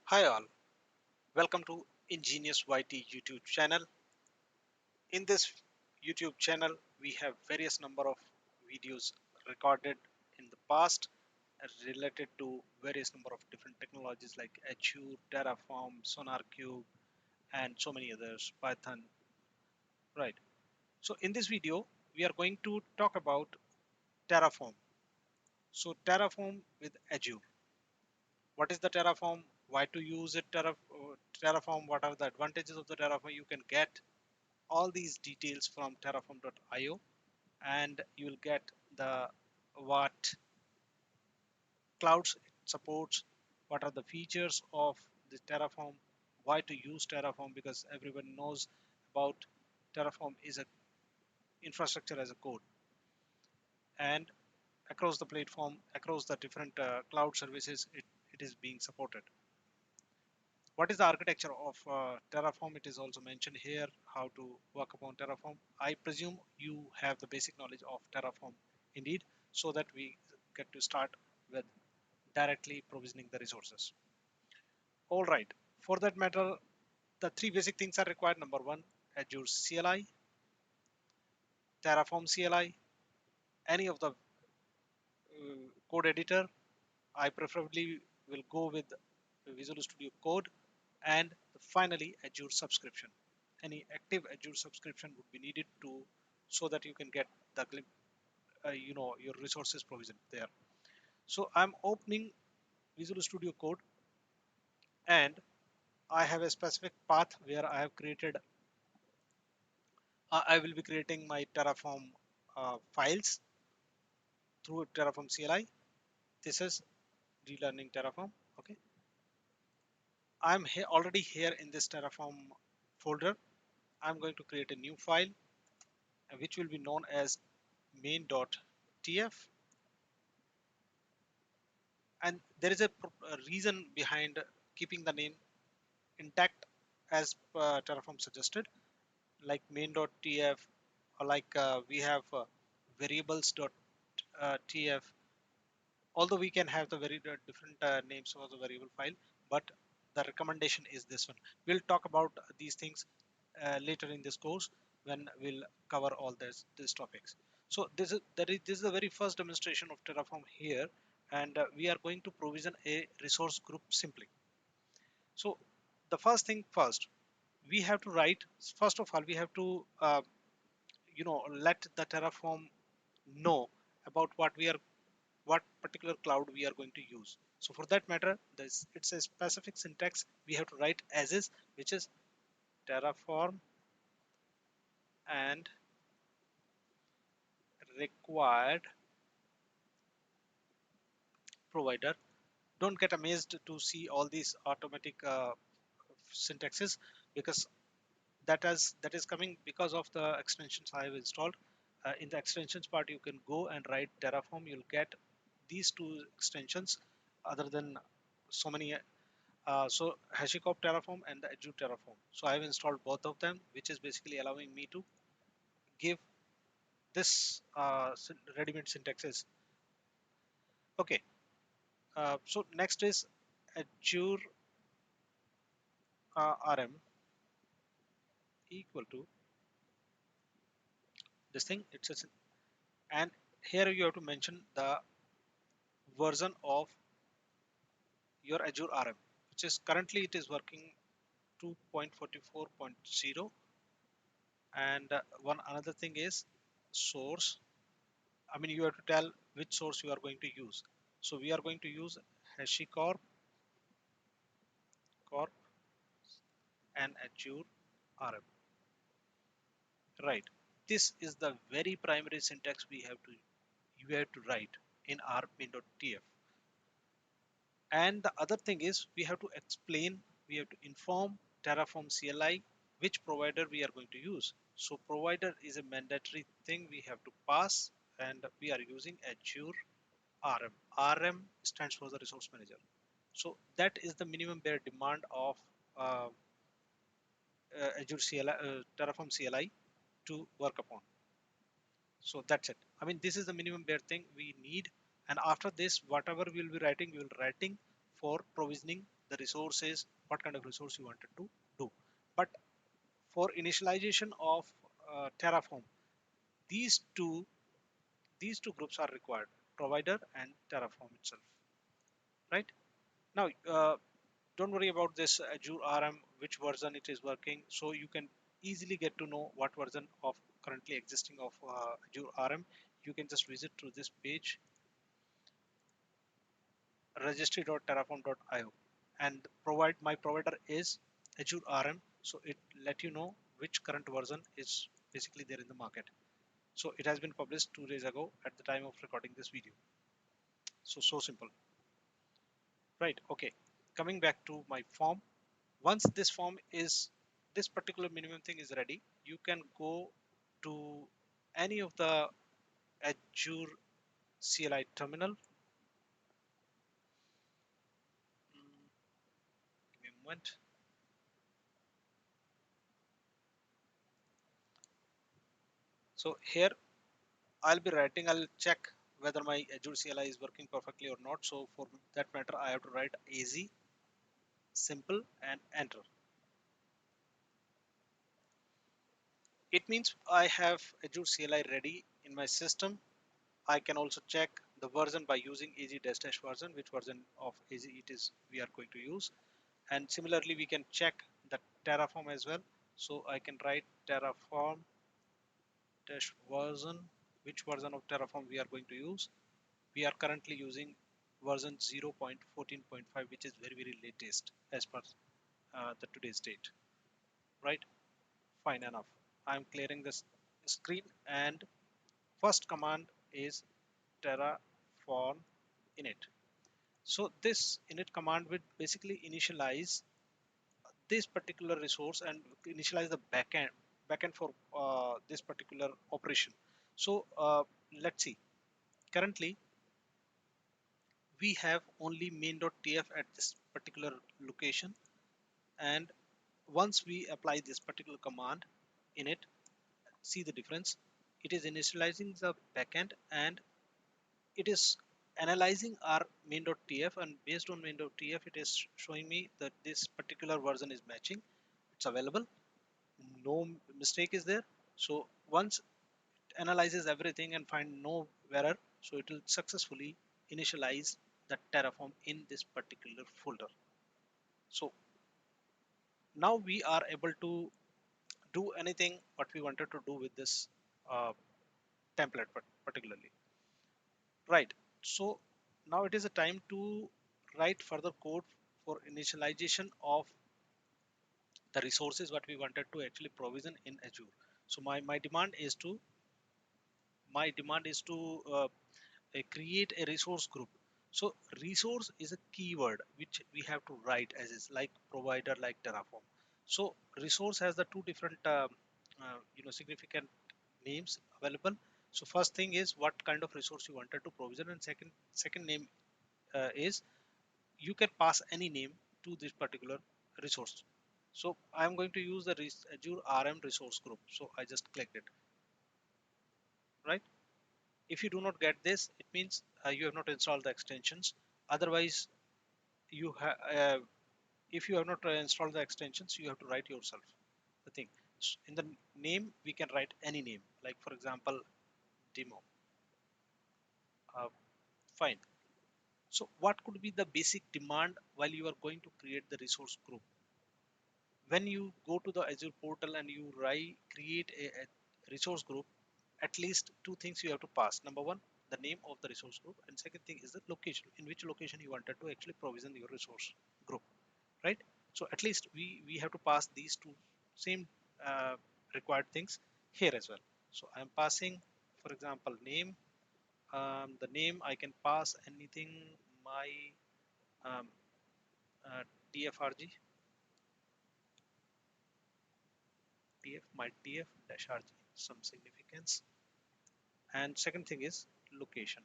Hi all, welcome to Ingenious YT YouTube channel. In this YouTube channel, we have various number of videos recorded in the past related to various number of different technologies like Azure, Terraform, SonarQube, and so many others, Python, right? So in this video, we are going to talk about Terraform. So Terraform with Azure. What is the Terraform? Why to use it? Terraform. What are the advantages of the Terraform? You can get all these details from terraform.io, and you will get the what clouds it supports, what are the features of the Terraform, why to use Terraform, because everyone knows about Terraform is a infrastructure as a code, and across the platform, across the different cloud services, it is being supported. What is the architecture of Terraform? It is also mentioned here how to work upon Terraform. I presume you have the basic knowledge of Terraform indeed, so that we get to start with directly provisioning the resources. All right, for that matter, the three basic things are required. Number one, Azure CLI, Terraform CLI, any of the code editor. I preferably will go with Visual Studio Code, and finally Azure subscription. Any active Azure subscription would be needed to so that you can get the your resources provision there. So I'm opening Visual Studio Code, and I have a specific path where I have created. I will be creating my Terraform files through Terraform CLI. This is relearning Terraform. Okay, I'm already here in this Terraform folder. I'm going to create a new file which will be known as main.tf, and there is a reason behind keeping the name intact as Terraform suggested, like main.tf, or like we have variables.tf, although we can have the very different names for the variable file, but the recommendation is this one. We'll talk about these things later in this course when we'll cover all these topics. So this is the very first demonstration of Terraform here, and we are going to provision a resource group simply. So the first thing first, we have to write. First of all, we have to let the Terraform know about what particular cloud we are going to use. So for that matter, it's a specific syntax we have to write as is, which is Terraform and required provider. Don't get amazed to see all these automatic syntaxes, because that is coming because of the extensions I have installed. In the extensions part, you can go and write Terraform. You'll get these two extensions, other than so many. So HashiCorp Terraform and the Azure Terraform. So I have installed both of them, which is basically allowing me to give this ready-made syntaxes. Okay. So next is Azure RM equal to this thing. It's a, and here you have to mention the version of your Azure RM, which is currently it is working 2.44.0. And one another thing is source. I mean, you have to tell which source you are going to use. So we are going to use HashiCorp Corp and Azure RM. Right. This is the very primary syntax you have to write in our main.tf. And the other thing is we have to explain, we have to inform Terraform CLI which provider we are going to use. So provider is a mandatory thing we have to pass, and we are using Azure RM. RM stands for the resource manager. So that is the minimum bare demand of uh, Azure CLI, Terraform CLI to work upon. So that's it. I mean, this is the minimum bare thing we need. And after this, whatever we'll be writing, we will writing for provisioning the resource is, what kind of resource you wanted to do. But for initialization of Terraform, these two these two groups are required, provider and Terraform itself, right? Now, don't worry about this Azure RM, which version it is working. So you can easily get to know what version of currently existing of Azure RM. You can just visit to this page, registry.terraform.io, and provide my provider is Azure RM. So it let you know which current version is basically there in the market. So it has been published 2 days ago at the time of recording this video. So simple, right? Okay, coming back to my form. Once this form is, this particular minimum thing is ready, you can go to any of the Azure CLI terminal. Give me a moment. So here I'll be writing, I'll check whether my Azure CLI is working perfectly or not. So for that matter, I have to write AZ simple and enter. It means I have Azure CLI ready in my system. I can also check the version by using AZ version, which version of AZ it is we are going to use. And similarly, we can check the Terraform as well. So I can write Terraform dash version, which version of Terraform we are going to use. We are currently using version 0.14.5, which is very latest as per the today's date, right? Fine enough. I'm clearing this screen, and first command is terraform init. So this init command will basically initialize this particular resource and initialize the backend for this particular operation. So let's see. Currently, we have only main.tf at this particular location, and once we apply this particular command in it, see the difference. It is initializing the backend and it is analyzing our main.tf, and based on main.tf it is showing me that this particular version is matching, it's available, no mistake is there. So once it analyzes everything and find no error, so it will successfully initialize the Terraform in this particular folder. So now we are able to do anything what we wanted to do with this uh, template particularly, right? So now it is a time to write further code for initialization of the resources what we wanted to actually provision in Azure. So my demand is to create a resource group. So resource is a keyword which we have to write as is, like provider, like Terraform. So resource has the two different significant names available. So first thing is what kind of resource you wanted to provision, and second name is you can pass any name to this particular resource. So I'm going to use the Azure RM resource group. So I just clicked it, right? If you do not get this, it means you have not installed the extensions. Otherwise, you have if you have not installed the extensions, you have to write yourself the thing. In the name, we can write any name, like for example, demo. Uh, Fine. So what could be the basic demand while you are going to create the resource group? When you go to the Azure portal and you create a resource group, at least two things you have to pass. Number one, the name of the resource group, and second thing is the location, in which location you wanted to actually provision your resource group, right? So at least we have to pass these two same uh, required things here as well. So I'm passing, for example, name. The name I can pass anything, my um, TFRG, my TF dash RG, some significance, and second thing is location,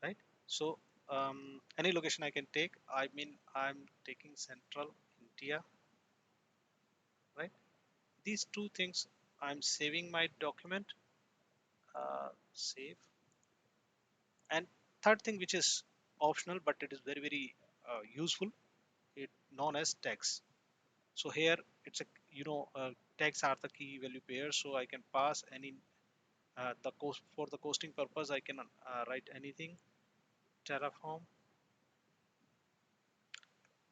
right? So any location I can take. I mean, I'm taking central India, right? These two things. I'm saving my document, save. And third thing, which is optional but it is very useful, it known as tags. So here it's a tags are the key value pairs, so I can pass any the cost for the costing purpose. I can write anything. Terraform.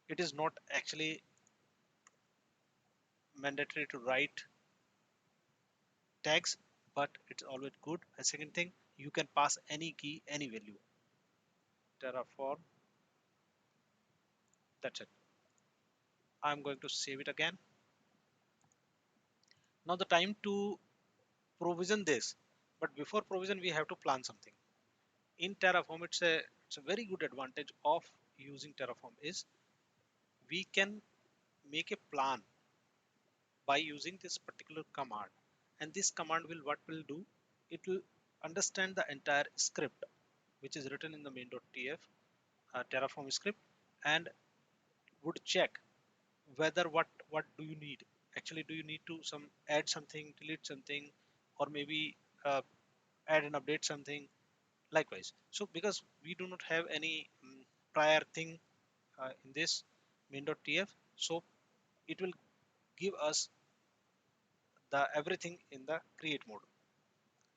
It is not actually mandatory to write tags, but it's always good. And second thing, you can pass any key, any value. Terraform. That's it. I'm going to save it again. Now the time to provision this, but before provision we have to plan something. In Terraform, it's a very good advantage of using Terraform is we can make a plan by using this particular command, and this command will what will do, it will understand the entire script which is written in the main.tf Terraform script, and would check whether what do you need. Actually, do you need to some add something, delete something, or maybe add and update something. Likewise, so because we do not have any prior thing in this main.tf, so it will give us the everything in the create mode.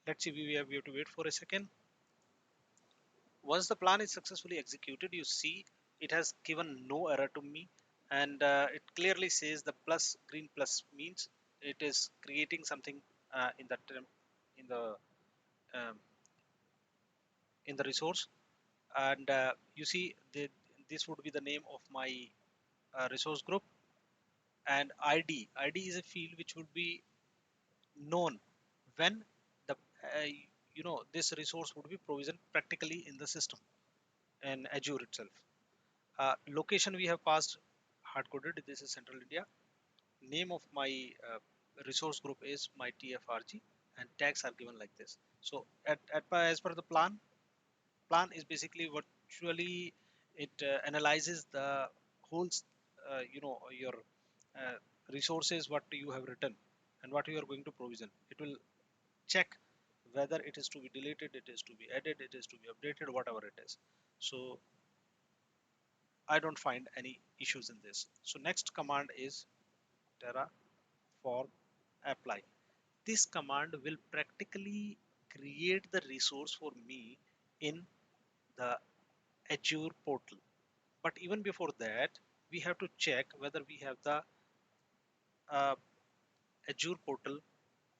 Let's see, we have to wait for a second. Once the plan is successfully executed, you see it has given no error to me, and it clearly says the plus green plus means it is creating something in that um, in the resource. And you see this would be the name of my resource group, and id is a field which would be known when the this resource would be provisioned practically in the system and Azure itself. Location we have passed hard coded, this is Central India. Name of my resource group is my tfrg, and tags are given like this. So as per the plan is basically virtually it analyzes the whole your uh, resources what you have written and what you are going to provision. It will check whether it is to be deleted, it is to be added, it is to be updated, whatever it is. So I don't find any issues in this. So next command is terraform apply. This command will practically create the resource for me in the Azure portal. But even before that, we have to check whether we have the uh, Azure portal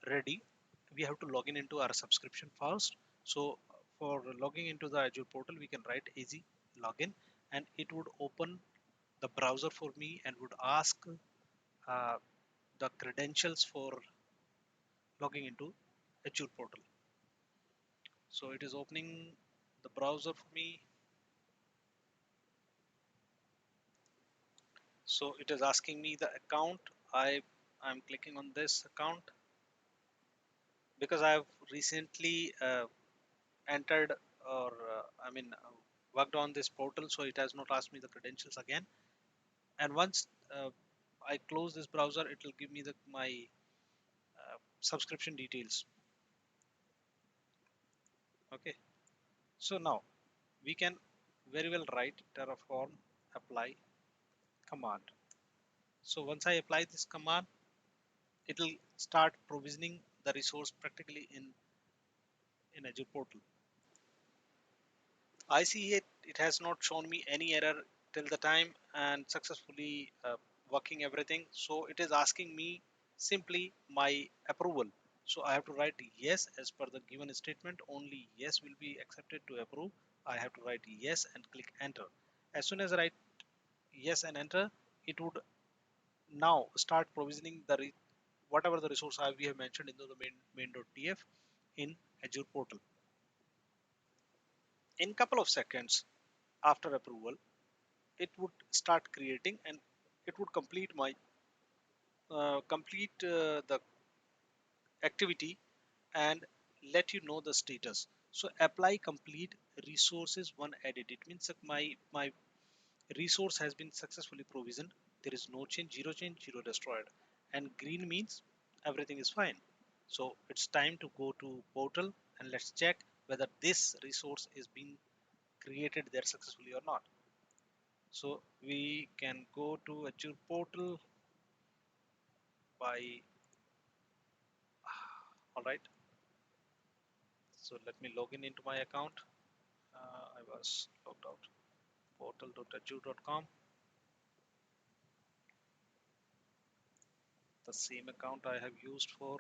ready. We have to log in into our subscription first. So for logging into the Azure portal, we can write easy login, and it would open the browser for me and would ask uh, the credentials for logging into Azure portal. So it is opening the browser for me. So it is asking me the account. I'm clicking on this account because I have recently entered or worked on this portal, so it has not asked me the credentials again. And once I close this browser, it will give me my subscription details. Okay, so now we can very well write terraform apply command. So once I apply this command, it will start provisioning the resource practically in Azure portal. I see it has not shown me any error till the time and successfully working everything. So it is asking me simply my approval. So I have to write yes as per the given statement. Only yes will be accepted to approve. I have to write yes and click enter. As soon as I write yes and enter, it would now start provisioning whatever the resource we have mentioned into the main.tf in Azure portal. In couple of seconds after approval, it would start creating, and it would complete the activity and let you know the status. So apply complete resources one added. It means that my resource has been successfully provisioned. There is no change, zero destroyed, and green means everything is fine. So it's time to go to portal and let's check whether this resource is being created there successfully or not. So we can go to Azure portal by, all right. So let me log in into my account. I was logged out. Portal.azure.com. The same account I have used for.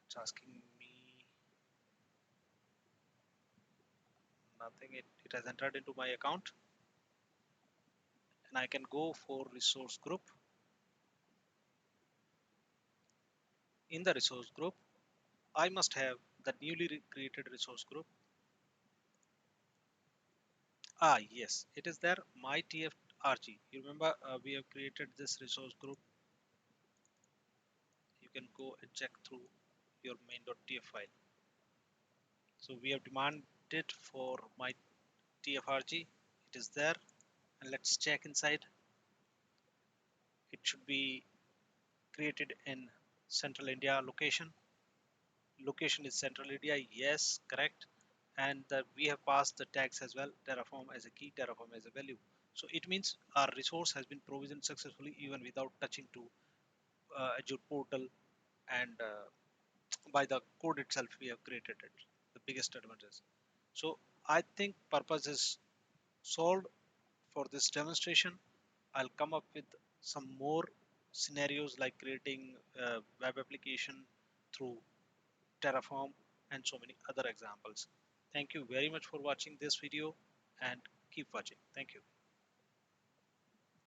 It's asking me nothing. It has entered into my account, and I can go for resource group. In the resource group, I must have the newly created resource group. Yes, it is there, my TFRG. You remember we have created this resource group. You can go and check through your main.tf file. So we have demanded for my TFRG. It is there, and let's check inside. It should be created in Central India location. Location is Central India, yes, correct. And we have passed the tags as well, Terraform as a key, Terraform as a value. So it means our resource has been provisioned successfully even without touching to Azure portal, and by the code itself we have created it, the biggest advantage. So I think purpose is solved for this demonstration. I'll come up with some more scenarios like creating a web application through Terraform and so many other examples. Thank you very much for watching this video, and keep watching. Thank you.